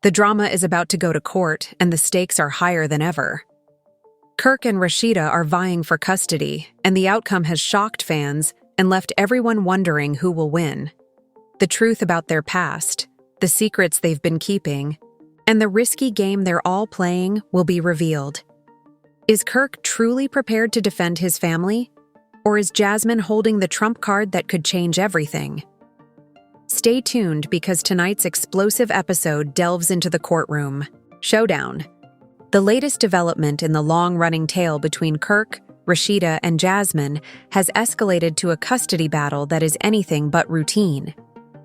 The drama is about to go to court, and the stakes are higher than ever. Kirk and Rasheeda are vying for custody, and the outcome has shocked fans and left everyone wondering who will win. The truth about their past, the secrets they've been keeping, and the risky game they're all playing will be revealed. Is Kirk truly prepared to defend his family? Or is Jasmine holding the trump card that could change everything? Stay tuned because tonight's explosive episode delves into the courtroom. Showdown. The latest development in the long-running tale between Kirk, Rasheeda, and Jasmine has escalated to a custody battle that is anything but routine.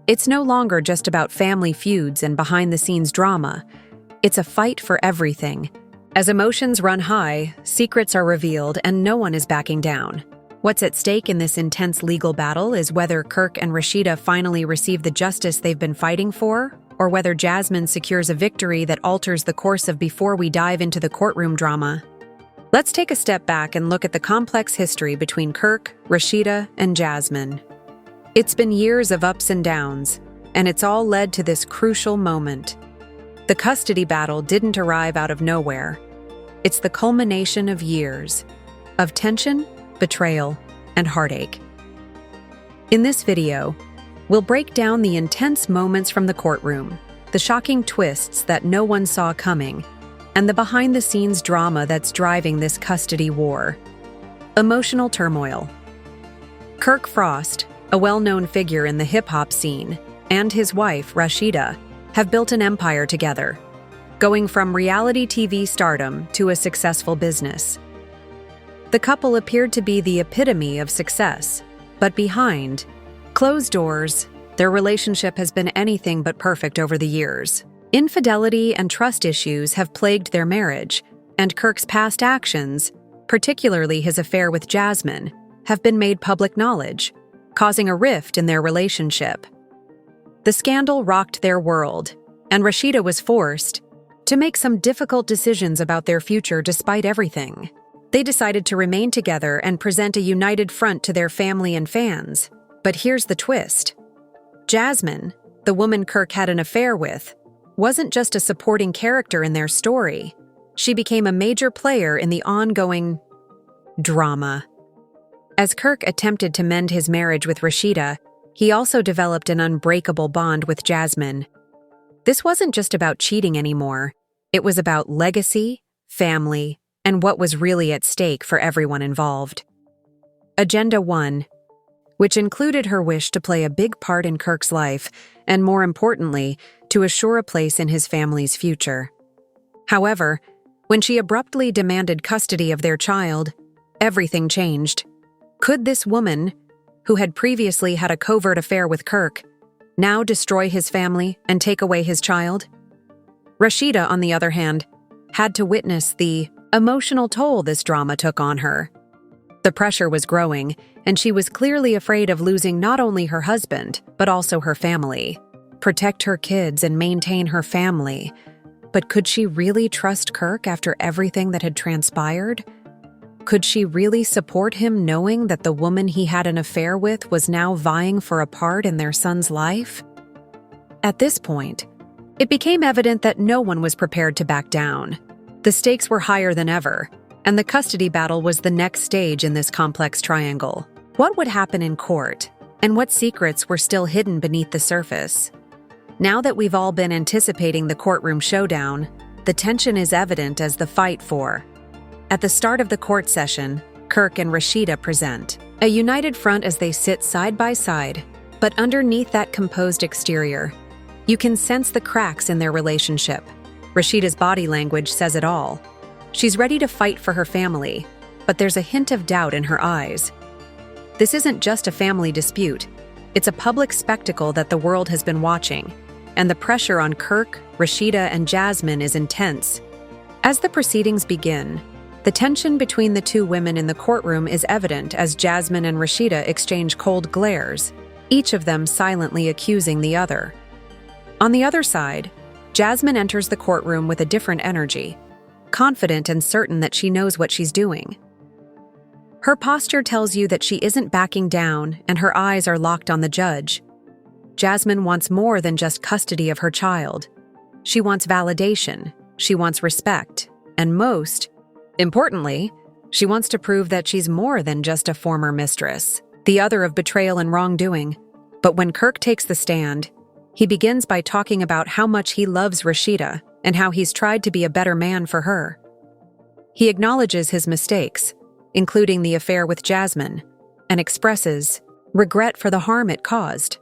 It's no longer just about family feuds and behind-the-scenes drama. It's a fight for everything. As emotions run high, secrets are revealed, and no one is backing down. What's at stake in this intense legal battle is whether Kirk and Rasheeda finally receive the justice they've been fighting for, or whether Jasmine secures a victory that alters the course of before we dive into the courtroom drama. Let's take a step back and look at the complex history between Kirk, Rasheeda, and Jasmine. It's been years of ups and downs, and it's all led to this crucial moment. The custody battle didn't arrive out of nowhere. It's the culmination of years of tension, betrayal, and heartache. In this video, we'll break down the intense moments from the courtroom, the shocking twists that no one saw coming, and the behind-the-scenes drama that's driving this custody war. Emotional turmoil. Kirk Frost, a well-known figure in the hip-hop scene, and his wife, Rasheeda, have built an empire together, going from reality TV stardom to a successful business. The couple appeared to be the epitome of success, but behind closed doors, their relationship has been anything but perfect over the years. Infidelity and trust issues have plagued their marriage, and Kirk's past actions, particularly his affair with Jasmine, have been made public knowledge, causing a rift in their relationship. The scandal rocked their world, and Rasheeda was forced to make some difficult decisions about their future despite everything. They decided to remain together and present a united front to their family and fans. But here's the twist. Jasmine, the woman Kirk had an affair with, wasn't just a supporting character in their story. She became a major player in the ongoing drama. As Kirk attempted to mend his marriage with Rasheeda, he also developed an unbreakable bond with Jasmine. This wasn't just about cheating anymore. It was about legacy, family, and what was really at stake for everyone involved. Agenda 1, which included her wish to play a big part in Kirk's life, and more importantly, to assure a place in his family's future. However, when she abruptly demanded custody of their child, everything changed. Could this woman, who had previously had a covert affair with Kirk, now destroy his family and take away his child? Rasheeda, on the other hand, had to witness the emotional toll this drama took on her. The pressure was growing, and she was clearly afraid of losing not only her husband, but also her family. Protect her kids and maintain her family. But could she really trust Kirk after everything that had transpired? Could she really support him knowing that the woman he had an affair with was now vying for a part in their son's life? At this point, it became evident that no one was prepared to back down. The stakes were higher than ever, and the custody battle was the next stage in this complex triangle. What would happen in court, and what secrets were still hidden beneath the surface? Now that we've all been anticipating the courtroom showdown, the tension is evident as the fight for. At the start of the court session, Kirk and Rasheeda present a united front as they sit side by side, but underneath that composed exterior, you can sense the cracks in their relationship. Rasheeda's body language says it all. She's ready to fight for her family, but there's a hint of doubt in her eyes. This isn't just a family dispute. It's a public spectacle that the world has been watching, and the pressure on Kirk, Rasheeda, and Jasmine is intense. As the proceedings begin, the tension between the two women in the courtroom is evident as Jasmine and Rasheeda exchange cold glares, each of them silently accusing the other. On the other side, Jasmine enters the courtroom with a different energy, confident and certain that she knows what she's doing. Her posture tells you that she isn't backing down, and her eyes are locked on the judge. Jasmine wants more than just custody of her child. She wants validation, she wants respect, and most importantly, she wants to prove that she's more than just a former mistress, the other of betrayal and wrongdoing. But when Kirk takes the stand, he begins by talking about how much he loves Rasheeda and how he's tried to be a better man for her. He acknowledges his mistakes, including the affair with Jasmine, and expresses regret for the harm it caused.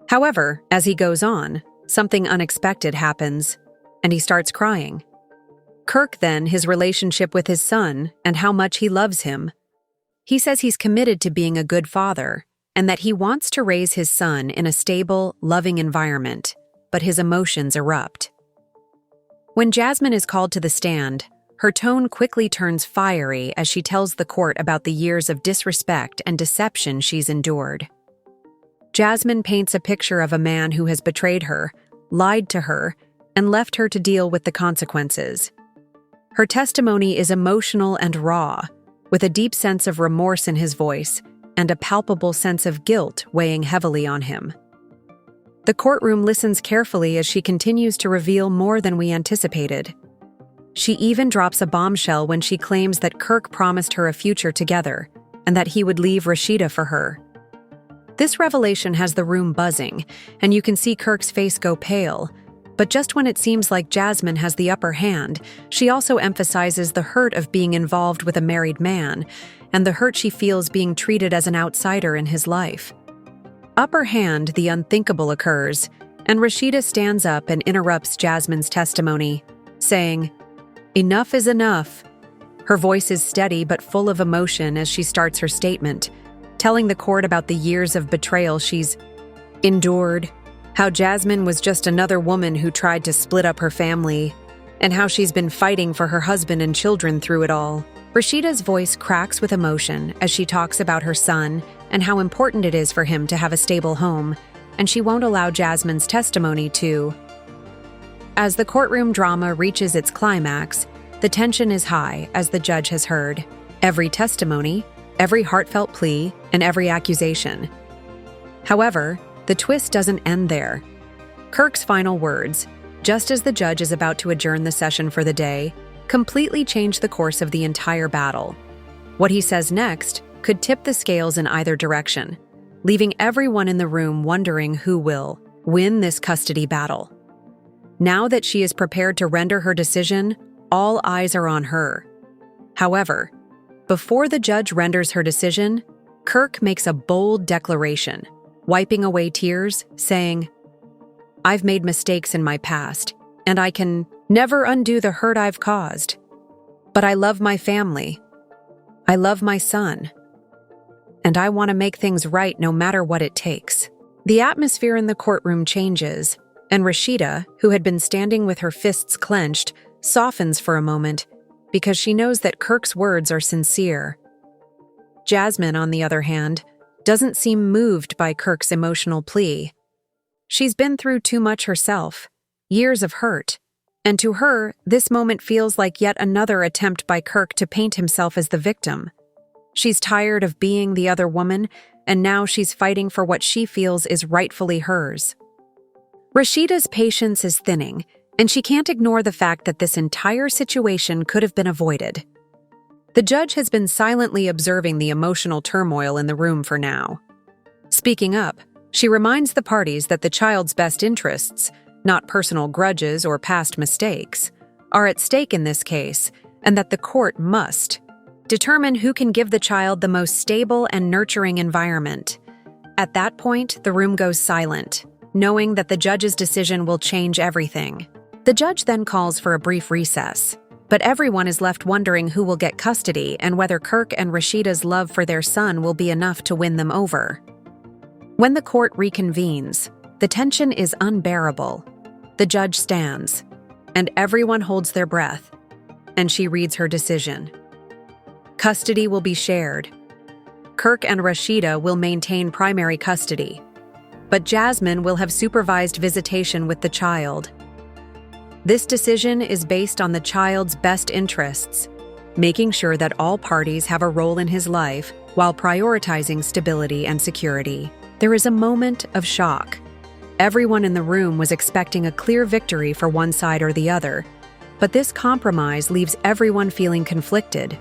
However, as he goes on, something unexpected happens, and he starts crying. Kirk then, his relationship with his son and how much he loves him. He says he's committed to being a good father and that he wants to raise his son in a stable, loving environment, but his emotions erupt. When Jasmine is called to the stand, her tone quickly turns fiery as she tells the court about the years of disrespect and deception she's endured. Jasmine paints a picture of a man who has betrayed her, lied to her, and left her to deal with the consequences. Her testimony is emotional and raw, with a deep sense of remorse in his voice and a palpable sense of guilt weighing heavily on him. The courtroom listens carefully as she continues to reveal more than we anticipated. She even drops a bombshell when she claims that Kirk promised her a future together and that he would leave Rasheeda for her. This revelation has the room buzzing, and you can see Kirk's face go pale. But just when it seems like Jasmine has the upper hand, she also emphasizes the hurt of being involved with a married man and the hurt she feels being treated as an outsider in his life. Upper hand, the unthinkable occurs, and Rasheeda stands up and interrupts Jasmine's testimony, saying, "Enough is enough." Her voice is steady but full of emotion as she starts her statement, telling the court about the years of betrayal she's endured, how Jasmine was just another woman who tried to split up her family, and how she's been fighting for her husband and children through it all. Rasheeda's voice cracks with emotion as she talks about her son and how important it is for him to have a stable home, and she won't allow Jasmine's testimony to. As the courtroom drama reaches its climax, the tension is high as the judge has heard every testimony, every heartfelt plea, and every accusation. However, the twist doesn't end there. Kirk's final words, just as the judge is about to adjourn the session for the day, completely change the course of the entire battle. What he says next could tip the scales in either direction, leaving everyone in the room wondering who will win this custody battle. Now that she is prepared to render her decision, all eyes are on her. However, before the judge renders her decision, Kirk makes a bold declaration, wiping away tears, saying, "I've made mistakes in my past, and I can never undo the hurt I've caused. But I love my family. I love my son. And I want to make things right no matter what it takes." The atmosphere in the courtroom changes, and Rasheeda, who had been standing with her fists clenched, softens for a moment because she knows that Kirk's words are sincere. Jasmine, on the other hand, doesn't seem moved by Kirk's emotional plea. She's been through too much herself, years of hurt, and to her, this moment feels like yet another attempt by Kirk to paint himself as the victim. She's tired of being the other woman, and now she's fighting for what she feels is rightfully hers. Rasheeda's patience is thinning, and she can't ignore the fact that this entire situation could have been avoided. The judge has been silently observing the emotional turmoil in the room for now. Speaking up, she reminds the parties that the child's best interests, not personal grudges or past mistakes, are at stake in this case, and that the court must determine who can give the child the most stable and nurturing environment. At that point, the room goes silent, knowing that the judge's decision will change everything. The judge then calls for a brief recess, but everyone is left wondering who will get custody and whether Kirk and Rasheeda's love for their son will be enough to win them over. When the court reconvenes, the tension is unbearable. The judge stands, and everyone holds their breath, and she reads her decision. Custody will be shared. Kirk and Rasheeda will maintain primary custody, but Jasmine will have supervised visitation with the child. This decision is based on the child's best interests, making sure that all parties have a role in his life while prioritizing stability and security. There is a moment of shock. Everyone in the room was expecting a clear victory for one side or the other, but this compromise leaves everyone feeling conflicted.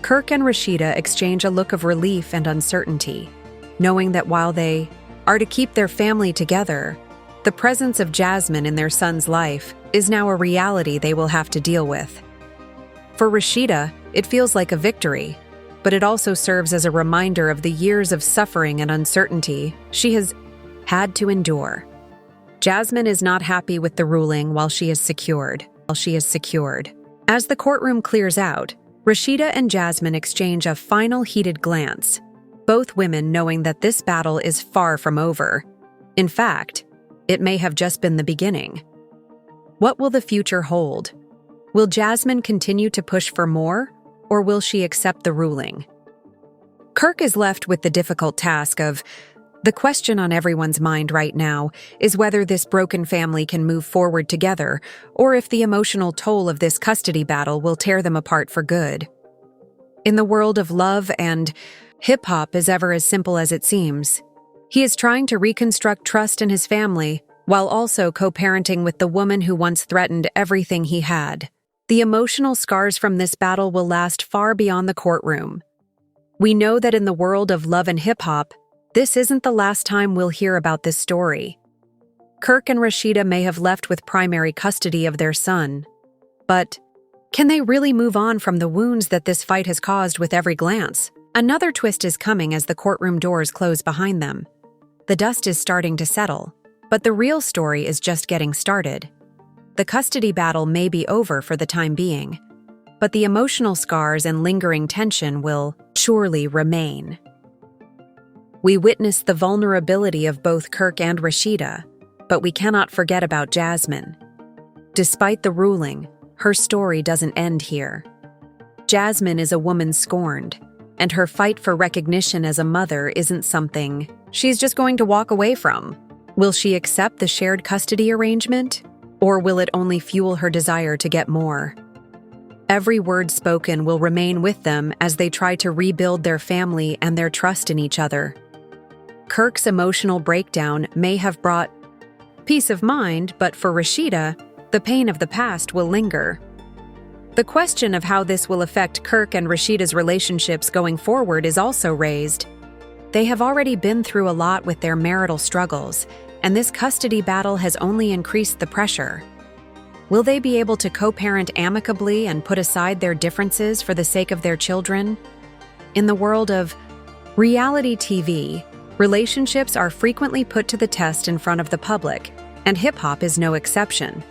Kirk and Rasheeda exchange a look of relief and uncertainty, knowing that while they are to keep their family together, the presence of Jasmine in their son's life is now a reality they will have to deal with. For Rasheeda, it feels like a victory, but it also serves as a reminder of the years of suffering and uncertainty she has had to endure. Jasmine is not happy with the ruling while she is secured. As the courtroom clears out, Rasheeda and Jasmine exchange a final heated glance, both women knowing that this battle is far from over. In fact, it may have just been the beginning. What will the future hold? Will Jasmine continue to push for more, or will she accept the ruling? Kirk is left with the difficult task of the question on everyone's mind right now is whether this broken family can move forward together, or if the emotional toll of this custody battle will tear them apart for good. In the world of love and hip-hop is ever as simple as it seems. He is trying to reconstruct trust in his family, while also co-parenting with the woman who once threatened everything he had. The emotional scars from this battle will last far beyond the courtroom. We know that in the world of love and hip-hop, this isn't the last time we'll hear about this story. Kirk and Rasheeda may have left with primary custody of their son, but can they really move on from the wounds that this fight has caused with every glance? Another twist is coming as the courtroom doors close behind them. The dust is starting to settle, but the real story is just getting started. The custody battle may be over for the time being, but the emotional scars and lingering tension will surely remain. We witness the vulnerability of both Kirk and Rasheeda, but we cannot forget about Jasmine. Despite the ruling, her story doesn't end here. Jasmine is a woman scorned, and her fight for recognition as a mother isn't something she's just going to walk away from. Will she accept the shared custody arrangement, or will it only fuel her desire to get more? Every word spoken will remain with them as they try to rebuild their family and their trust in each other. Kirk's emotional breakdown may have brought peace of mind, but for Rasheeda, the pain of the past will linger. The question of how this will affect Kirk and Rasheeda's relationships going forward is also raised. They have already been through a lot with their marital struggles, and this custody battle has only increased the pressure. Will they be able to co-parent amicably and put aside their differences for the sake of their children? In the world of reality TV, relationships are frequently put to the test in front of the public, and hip-hop is no exception.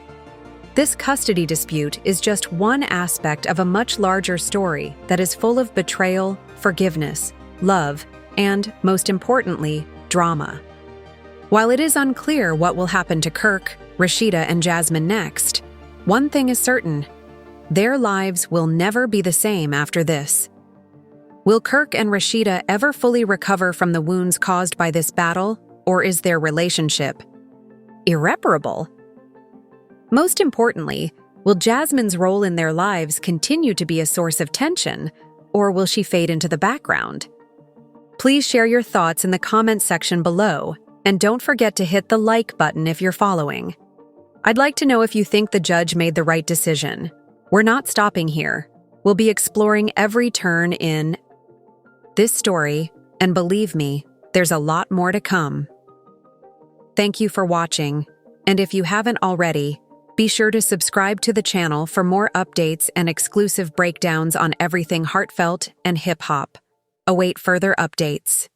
This custody dispute is just one aspect of a much larger story that is full of betrayal, forgiveness, love, and, most importantly, drama. While it is unclear what will happen to Kirk, Rasheeda, and Jasmine next, one thing is certain: their lives will never be the same after this. Will Kirk and Rasheeda ever fully recover from the wounds caused by this battle, or is their relationship irreparable? Most importantly, will Jasmine's role in their lives continue to be a source of tension, or will she fade into the background? Please share your thoughts in the comments section below, and don't forget to hit the like button if you're following. I'd like to know if you think the judge made the right decision. We're not stopping here. We'll be exploring every turn in this story, and believe me, there's a lot more to come. Thank you for watching, and if you haven't already, be sure to subscribe to the channel for more updates and exclusive breakdowns on everything heartfelt and hip-hop. Await further updates.